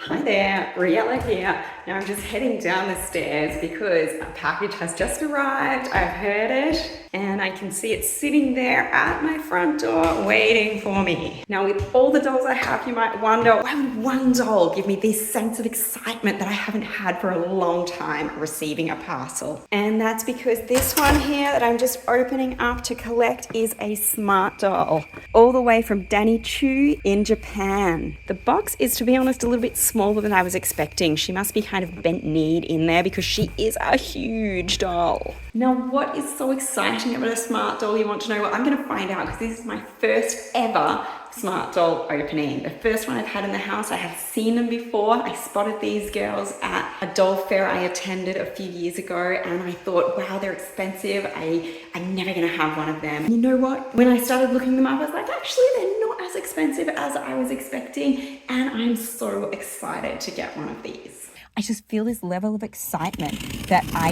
Hi there, Riella here. Now I'm just heading down the stairs because a package has just arrived. I've heard it and I can see it sitting there at my front door waiting for me. Now with all the dolls I have, you might wonder, why would one doll give me this sense of excitement that I haven't had for a long time receiving a parcel? And that's because this one here that I'm just opening up to collect is a smart doll, all the way from Danny Choo in Japan. The box is, to be honest, a little bit smaller than I was expecting. She must be kind of bent-kneed in there because she is a huge doll. Now, what is so exciting about a smart doll? You want to know? Well, I'm going to find out because this is my first ever smart doll opening. The first one I've had in the house. I have seen them before. I spotted these girls at a doll fair I attended a few years ago and I thought, wow, they're expensive. I'm never going to have one of them. And you know what? When I started looking them up, I was like, actually, they're not as expensive as I was expecting, and I'm so excited to get one of these. I just feel this level of excitement that I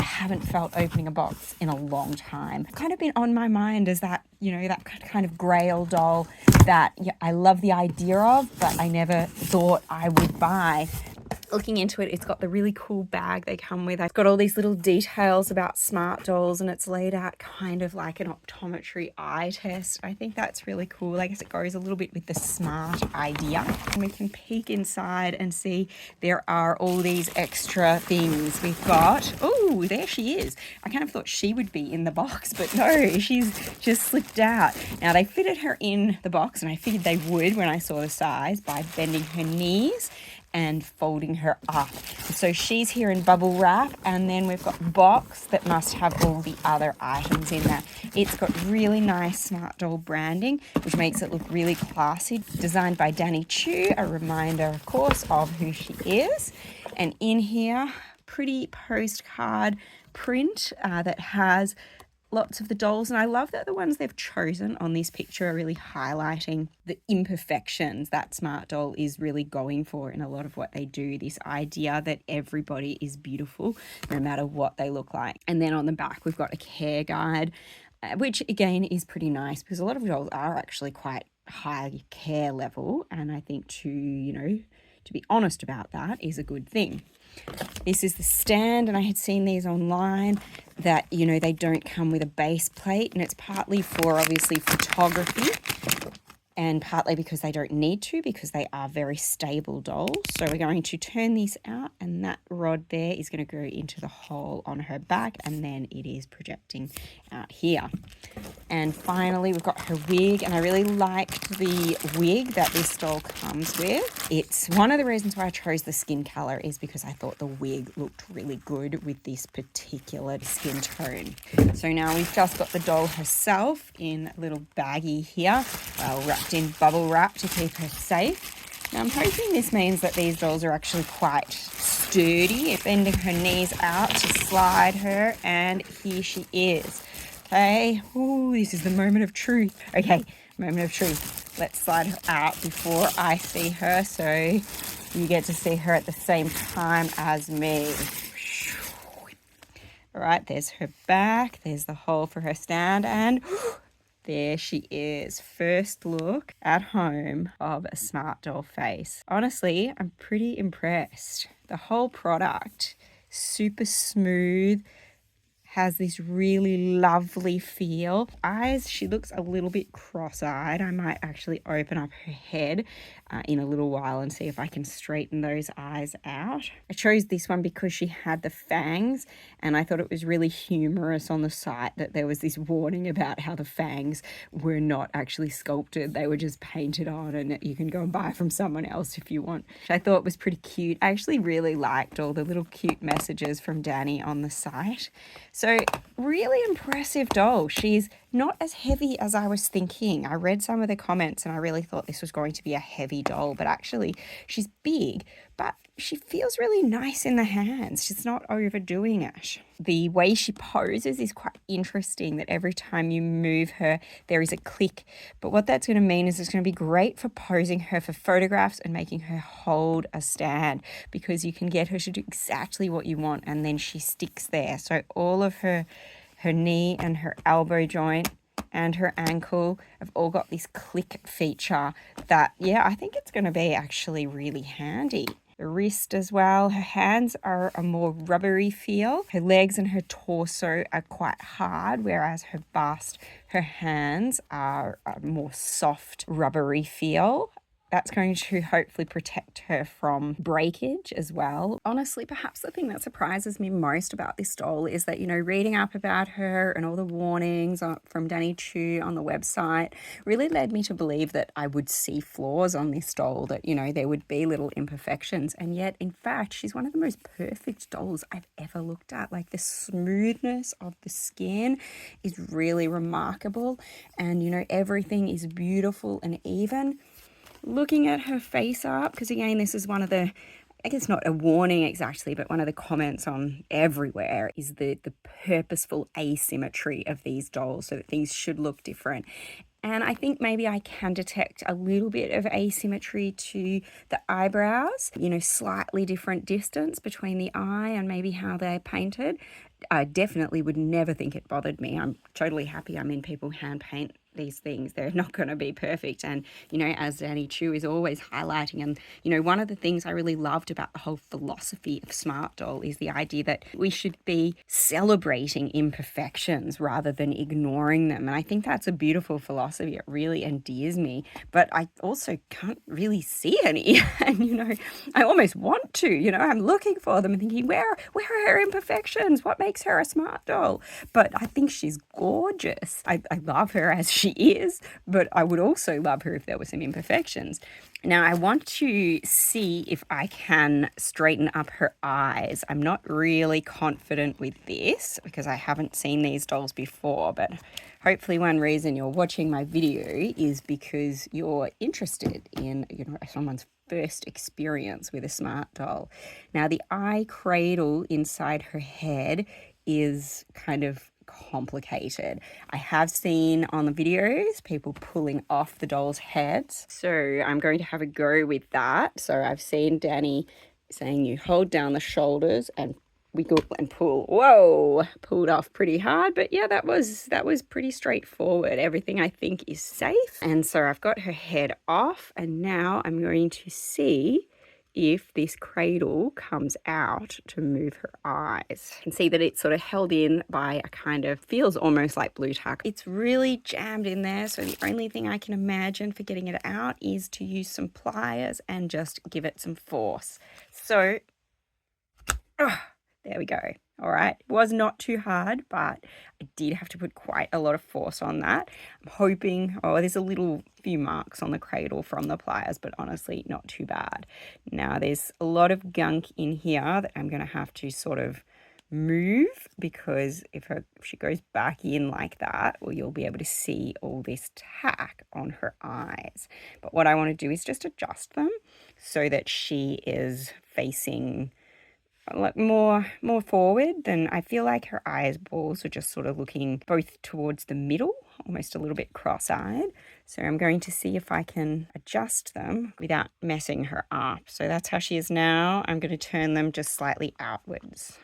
haven't felt opening a box in a long time. It's kind of been on my mind as that, you know, that kind of grail doll that I love the idea of, but I never thought I would buy. Looking into it, it's got the really cool bag they come with. I've got all these little details about smart dolls and it's laid out kind of like an optometry eye test. I think that's really cool. I guess it goes a little bit with the smart idea. And we can peek inside and see there are all these extra things. We've got, oh, there she is. I kind of thought she would be in the box, but no, she's just slipped out. Now they fitted her in the box and I figured they would when I saw the size by bending her knees and folding her up. So she's here in bubble wrap, and then we've got a box that must have all the other items in there. It's got really nice smart doll branding, which makes it look really classy. Designed by Danny Choo, a reminder, of course, of who she is. And in here, pretty postcard print that has lots of the dolls, and I love that the ones they've chosen on this picture are really highlighting the imperfections that smart doll is really going for in a lot of what they do. This idea that everybody is beautiful no matter what they look like. And then on the back we've got a care guide, which again is pretty nice because a lot of dolls are actually quite high care level, and I think to be honest about that is a good thing. This is the stand, and I had seen these online that, you know, they don't come with a base plate, and it's partly for obviously photography and partly because they don't need to, because they are very stable dolls. So we're going to turn this out, and that rod there is going to go into the hole on her back, and then it is projecting out here. And finally, we've got her wig, and I really liked the wig that this doll comes with. It's one of the reasons why I chose the skin color is because I thought the wig looked really good with this particular skin tone. So now we've just got the doll herself in a little baggie here, wrapped in bubble wrap to keep her safe. Now I'm hoping this means that these dolls are actually quite sturdy. Bending her knees out to slide her, and here she is. Okay, ooh, this is the moment of truth. Okay, moment of truth. Let's slide her out before I see her, so you get to see her at the same time as me. All right, there's her back, there's the hole for her stand, and there she is. First look at home of a smart doll face. Honestly, I'm pretty impressed. The whole product, super smooth, has this really lovely feel. Eyes, she looks a little bit cross-eyed. I might actually open up her head in a little while and see if I can straighten those eyes out. I chose this one because she had the fangs, and I thought it was really humorous on the site that there was this warning about how the fangs were not actually sculpted. They were just painted on, and you can go and buy from someone else if you want, which I thought was pretty cute. I actually really liked all the little cute messages from Danny on the site. So really impressive doll. She's not as heavy as I was thinking. I read some of the comments and I really thought this was going to be a heavy doll, but actually she's big, but she feels really nice in the hands. She's not overdoing it. The way she poses is quite interesting, that every time you move her, there is a click. But what that's going to mean is it's going to be great for posing her for photographs and making her hold a stand, because you can get her to do exactly what you want and then she sticks there. So all of her knee and her elbow joint and her ankle have all got this click feature that, yeah, I think it's going to be actually really handy. The wrist as well. Her hands are a more rubbery feel. Her legs and her torso are quite hard, whereas her bust, her hands are a more soft, rubbery feel. That's going to hopefully protect her from breakage as well. Honestly, perhaps the thing that surprises me most about this doll is that, reading up about her and all the warnings from Danny Choo on the website really led me to believe that I would see flaws on this doll, that, there would be little imperfections. And yet, in fact, she's one of the most perfect dolls I've ever looked at. Like, the smoothness of the skin is really remarkable. And, everything is beautiful and even. Looking at her face up, because again, this is one of the, I guess not a warning exactly, but one of the comments on everywhere is the purposeful asymmetry of these dolls, so that things should look different. And I think maybe I can detect a little bit of asymmetry to the eyebrows, slightly different distance between the eye and maybe how they're painted. I definitely would never think it bothered me. I'm totally happy. I mean, people hand paint these things. They're not going to be perfect. And, as Danny Choo is always highlighting, and, one of the things I really loved about the whole philosophy of Smart Doll is the idea that we should be celebrating imperfections rather than ignoring them. And I think that's a beautiful philosophy. It really endears me. But I also can't really see any. And, I almost want to, I'm looking for them and thinking, where are her imperfections? What makes her a Smart Doll? But I think she's gorgeous. I love her as she is, but I would also love her if there were some imperfections. Now, I want to see if I can straighten up her eyes. I'm not really confident with this because I haven't seen these dolls before, but hopefully one reason you're watching my video is because you're interested in, someone's first experience with a Smart Doll. Now, the eye cradle inside her head is kind of complicated. I have seen on the videos people pulling off the doll's heads, so I'm going to have a go with that. So I've seen Danny saying you hold down the shoulders and wiggle and pull. Whoa, pulled off pretty hard, but yeah, that was pretty straightforward. Everything I think is safe. And so I've got her head off, and now I'm going to see if this cradle comes out to move her eyes. You can see that it's sort of held in by a kind of, feels almost like blue tack. It's really jammed in there, so the only thing I can imagine for getting it out is to use some pliers and just give it some force. So, there we go. All right, it was not too hard, but I did have to put quite a lot of force on that. I'm hoping, there's a little few marks on the cradle from the pliers, but honestly, not too bad. Now, there's a lot of gunk in here that I'm going to have to sort of move, because if she goes back in like that, well, you'll be able to see all this tack on her eyes. But what I want to do is just adjust them so that she is facing like more forward. Then I feel like her eyeballs are just sort of looking both towards the middle, almost a little bit cross-eyed. So I'm going to see if I can adjust them without messing her up. So that's how she is now. I'm going to turn them just slightly outwards.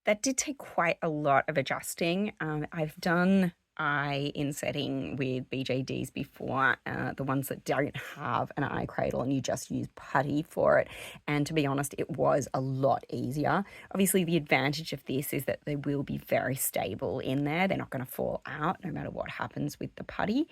That did take quite a lot of adjusting. I've done eye insetting with BJDs before, the ones that don't have an eye cradle and you just use putty for it. And to be honest, it was a lot easier. Obviously, the advantage of this is that they will be very stable in there. They're not going to fall out no matter what happens with the putty.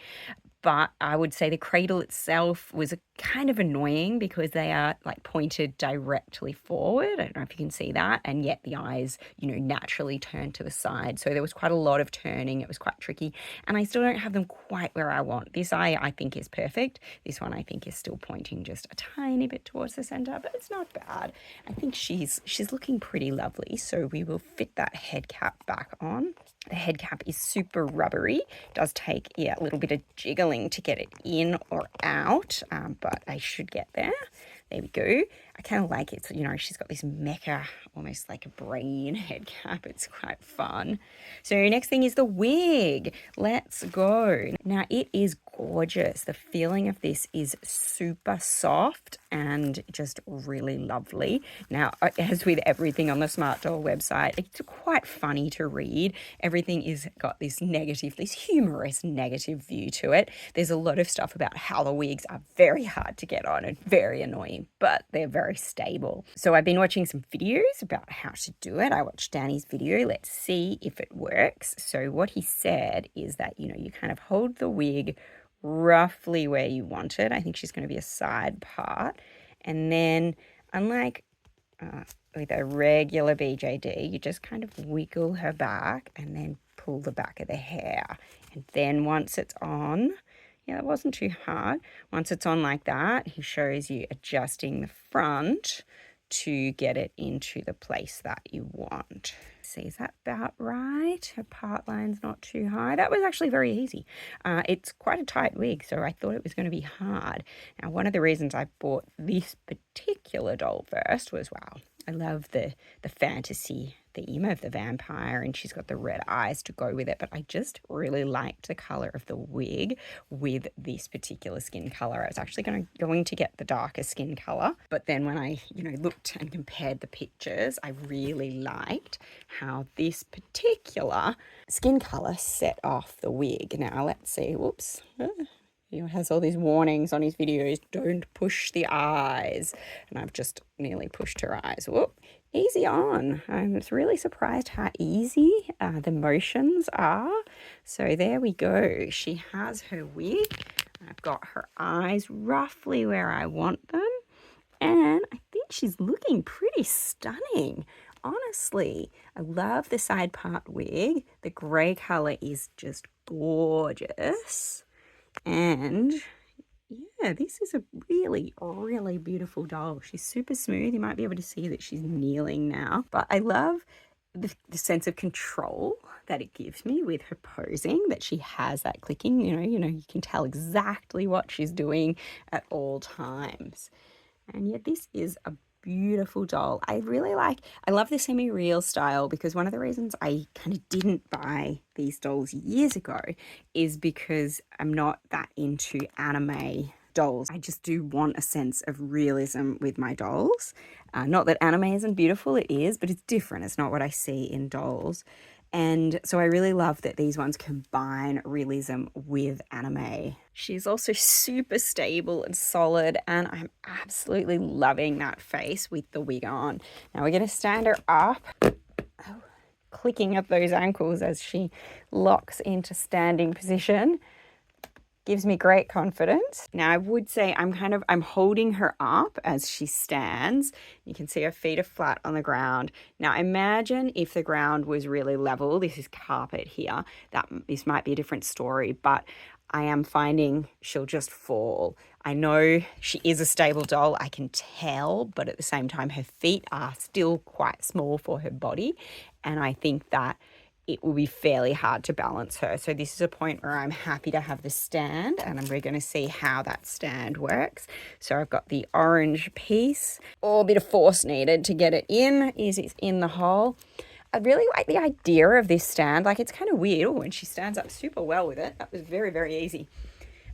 But I would say the cradle itself was kind of annoying because they are like pointed directly forward. I don't know if you can see that. And yet the eyes, naturally turn to the side. So there was quite a lot of turning. It was quite tricky. And I still don't have them quite where I want. This eye, I think, is perfect. This one, I think, is still pointing just a tiny bit towards the center, but it's not bad. I think she's looking pretty lovely. So we will fit that head cap back on. The head cap is super rubbery. It does take, a little bit of jiggling to get it in or out, but I should get there. There we go. I kind of like it. So, she's got this mecha, almost like a brain head cap. It's quite fun. So next thing is the wig. Let's go. Now, it is gorgeous. The feeling of this is super soft and just really lovely. Now, as with everything on the Smart Doll website, it's quite funny to read. Everything is got this negative, this humorous negative view to it. There's a lot of stuff about how the wigs are very hard to get on and very annoying, but they're very stable. So I've been watching some videos about how to do it. I watched Danny's video. Let's see if it works. So what he said is that, you kind of hold the wig roughly where you want it. I think she's going to be a side part. And then, unlike with a regular BJD, you just kind of wiggle her back and then pull the back of the hair. And then once it's on, yeah, that wasn't too hard. Once it's on like that, he shows you adjusting the front to get it into the place that you want. See, is that about right? Her part line's not too high. That was actually very easy. It's quite a tight wig, so I thought it was going to be hard. Now, one of the reasons I bought this particular doll first was, wow, I love the fantasy theme of the vampire, and she's got the red eyes to go with it, but I just really liked the color of the wig with this particular skin color. I was actually going to get the darker skin color, but then when I looked and compared the pictures, I really liked how this particular skin color set off the wig. Now let's see. Whoops. He has all these warnings on his videos. Don't push the eyes. And I've just nearly pushed her eyes. Whoop. Easy on. I'm really surprised how easy the motions are. So there we go. She has her wig. I've got her eyes roughly where I want them. And I think she's looking pretty stunning. Honestly, I love the side part wig. The grey colour is just gorgeous. And yeah, this is a really, really beautiful doll. She's super smooth. You might be able to see that she's kneeling now. But I love the sense of control that it gives me with her posing, that she has that clicking. You can tell exactly what she's doing at all times. And yet this is a beautiful doll. I love the semi-real style, because one of the reasons I kind of didn't buy these dolls years ago is because I'm not that into anime dolls. I just do want a sense of realism with my dolls. Not that anime isn't beautiful, it is, but it's different. It's not what I see in dolls. And so I really love that these ones combine realism with anime. She's also super stable and solid, and I'm absolutely loving that face with the wig on. Now we're going to stand her up. Oh, clicking up those ankles as she locks into standing position. Gives me great confidence. Now I would say I'm holding her up as she stands. You can see her feet are flat on the ground. Now imagine if the ground was really level. This is carpet here. This might be a different story, but I am finding she'll just fall. I know she is a stable doll, I can tell, but at the same time her feet are still quite small for her body, and I think that it will be fairly hard to balance her. So this is a point where I'm happy to have the stand, and we're going to see how that stand works. So I've got the orange piece, a bit of force needed to get it in. It's in the hole. I really like the idea of this stand. Like, it's kind of weird. Oh, and she stands up super well with it. That was very, very easy.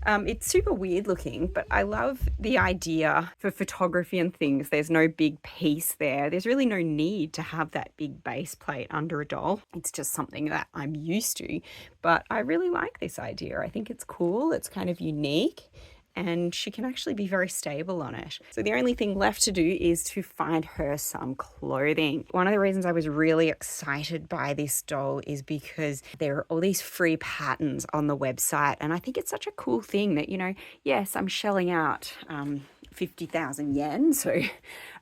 It's super weird looking, but I love the idea for photography and things. There's no big piece there. There's really no need to have that big base plate under a doll. It's just something that I'm used to, but I really like this idea. I think it's cool. It's kind of unique, and she can actually be very stable on it. So the only thing left to do is to find her some clothing. One of the reasons I was really excited by this doll is because there are all these free patterns on the website, and I think it's such a cool thing that, yes, I'm shelling out 50,000 yen, so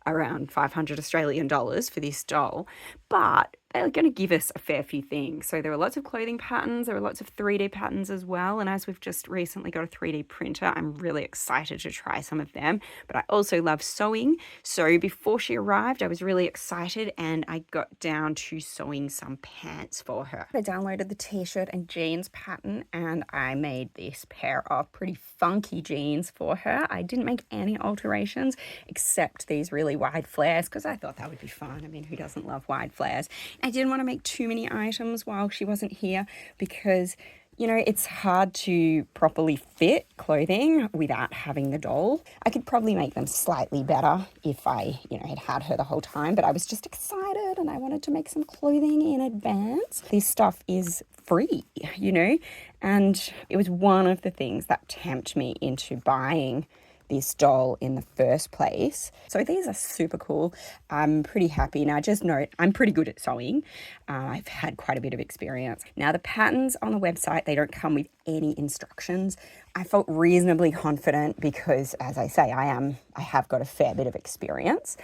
around 500 Australian dollars for this doll, but they're going to give us a fair few things. So there are lots of clothing patterns, there are lots of 3D patterns as well, and as we've just recently got a 3D printer, I'm really excited to try some of them. But I also love sewing, so before she arrived I was really excited, and I got down to sewing some pants for her. I downloaded the t-shirt and jeans pattern, and I made this pair of pretty funky jeans for her. I didn't make any alterations except these really wide flares, because I thought that would be fun. I mean, who doesn't love wide flares? I didn't want to make too many items while she wasn't here, because You know, it's hard to properly fit clothing without having the doll. I could probably make them slightly better if I, had had her the whole time, but I was just excited and I wanted to make some clothing in advance. This stuff is free, and it was one of the things that tempted me into buying this doll in the first place. So these are super cool. I'm pretty happy. Now, just note, I'm pretty good at sewing. I've had quite a bit of experience. Now, the patterns on the website, they don't come with any instructions. I felt reasonably confident because, as I say, I have got a fair bit of experience,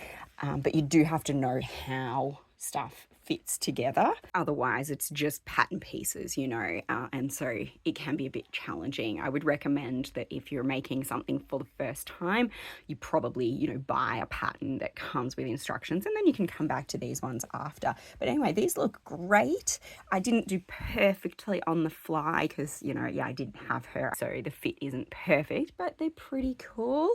but you do have to know how stuff fits together. Otherwise, it's just pattern pieces, and so it can be a bit challenging. I would recommend that if you're making something for the first time, you probably, buy a pattern that comes with instructions, and then you can come back to these ones after. But anyway, these look great. I didn't do perfectly on the fly because, I didn't have her, so the fit isn't perfect, but they're pretty cool.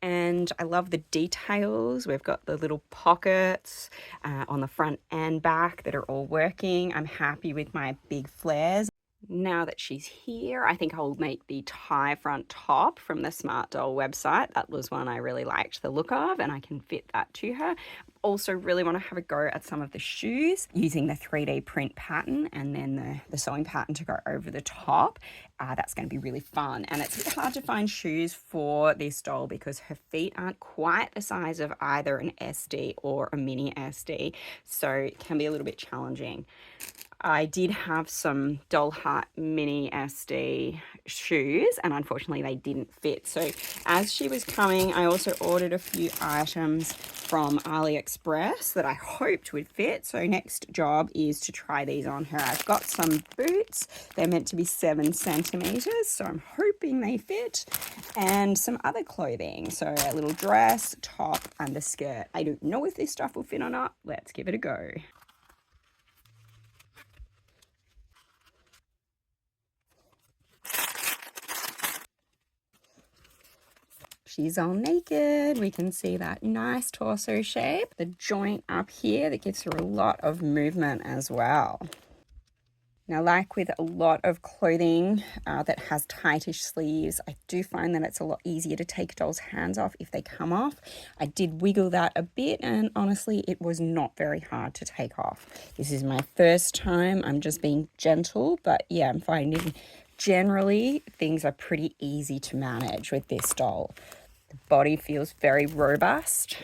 And I love the details. We've got the little pockets on the front and back that are all working. I'm happy with my big flares. Now that she's here, I think I'll make the tie front top from the Smart Doll website. That was one I really liked the look of, and I can fit that to her. Also really want to have a go at some of the shoes using the 3D print pattern and then the sewing pattern to go over the top. That's going to be really fun. And it's a bit hard to find shoes for this doll because her feet aren't quite the size of either an SD or a mini SD. So it can be a little bit challenging. I did have some Doll Heart Mini SD shoes, and unfortunately they didn't fit. So as she was coming, I also ordered a few items from AliExpress that I hoped would fit. So next job is to try these on her. I've got some boots. They're meant to be 7 centimeters, so I'm hoping they fit. And some other clothing. So a little dress, top, and a skirt. I don't know if this stuff will fit or not. Let's give it a go. She's all naked. We can see that nice torso shape, the joint up here that gives her a lot of movement as well. Now, like with a lot of clothing that has tightish sleeves, I do find that it's a lot easier to take a doll's hands off if they come off. I did wiggle that a bit, and honestly, it was not very hard to take off. This is my first time. I'm just being gentle, but yeah, I'm finding generally things are pretty easy to manage with this doll. The body feels very robust.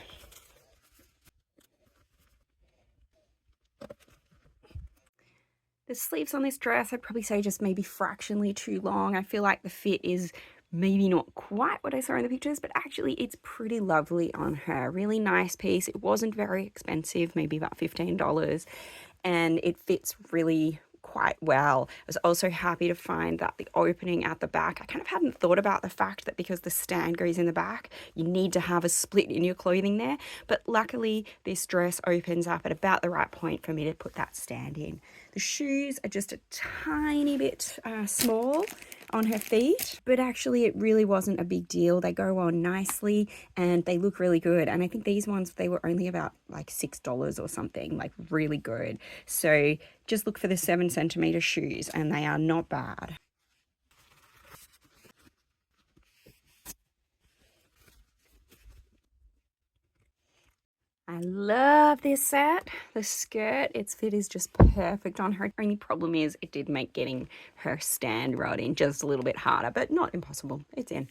The sleeves on this dress, I'd probably say just maybe fractionally too long. I feel like the fit is maybe not quite what I saw in the pictures, but actually it's pretty lovely on her. Really nice piece. It wasn't very expensive, maybe about $15, and it fits really quite well. I was also happy to find that the opening at the back, I kind of hadn't thought about the fact that because the stand goes in the back, you need to have a split in your clothing there. But luckily, this dress opens up at about the right point for me to put that stand in. The shoes are just a tiny bit small on her feet, but actually it really wasn't a big deal. They go on nicely and they look really good. And I think these ones, they were only about like $6 or something, like really good. So just look for the 7 centimeter shoes and they are not bad. I love this set. The skirt, its fit is just perfect on her. Only problem is it did make getting her stand rod in just a little bit harder, but not impossible. It's in.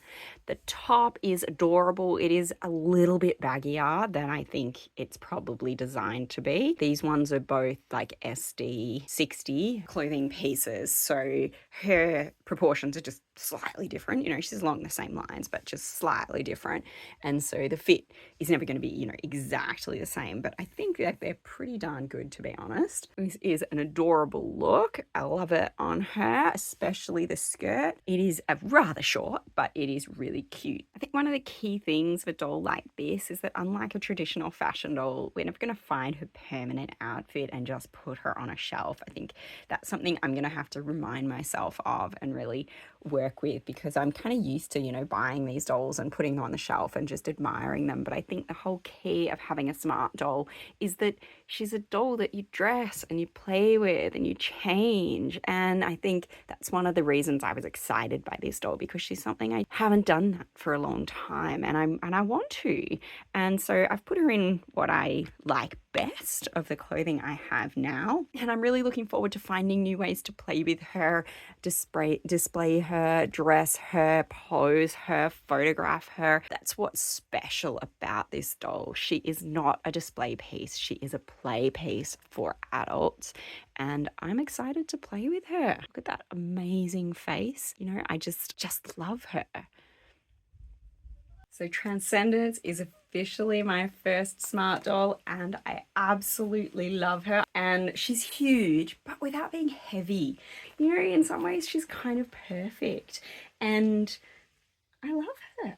The top is adorable. It is a little bit baggier than I think it's probably designed to be. These ones are both like SD 60 clothing pieces, so her proportions are just slightly different. She's along the same lines, but just slightly different. And so the fit is never going to be, exactly the same, but I think that they're pretty darn good, to be honest. This is an adorable look. I love it on her, especially the skirt. It is a rather short, but it is really cute. I think one of the key things of a doll like this is that unlike a traditional fashion doll, we're never going to find her permanent outfit and just put her on a shelf. I think that's something I'm going to have to remind myself of and really work work with, because I'm kind of used to, you know, buying these dolls and putting them on the shelf and just admiring them. But I think the whole key of having a smart doll is that she's a doll that you dress and you play with and you change. And I think that's one of the reasons I was excited by this doll, because she's something I haven't done that for a long time, and I want to. And so I've put her in what I like best of the clothing I have now, and I'm really looking forward to finding new ways to play with her, display her, dress her, pose her, photograph her. That's what's special about this doll. She is not a display piece, she is a play piece for adults, and I'm excited to play with her. Look at that amazing face. You know, I just love her. So Transcendence is officially my first smart doll, and I absolutely love her. And she's huge, but without being heavy. You know, in some ways she's kind of perfect, and I love her.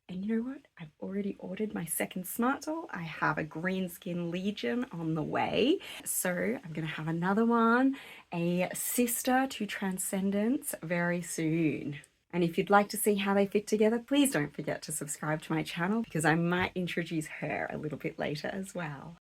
And you know what? I've already ordered my second smart doll. I have a green skin Legion on the way. So I'm gonna have another one, a sister to Transcendence, very soon. And if you'd like to see how they fit together, please don't forget to subscribe to my channel, because I might introduce her a little bit later as well.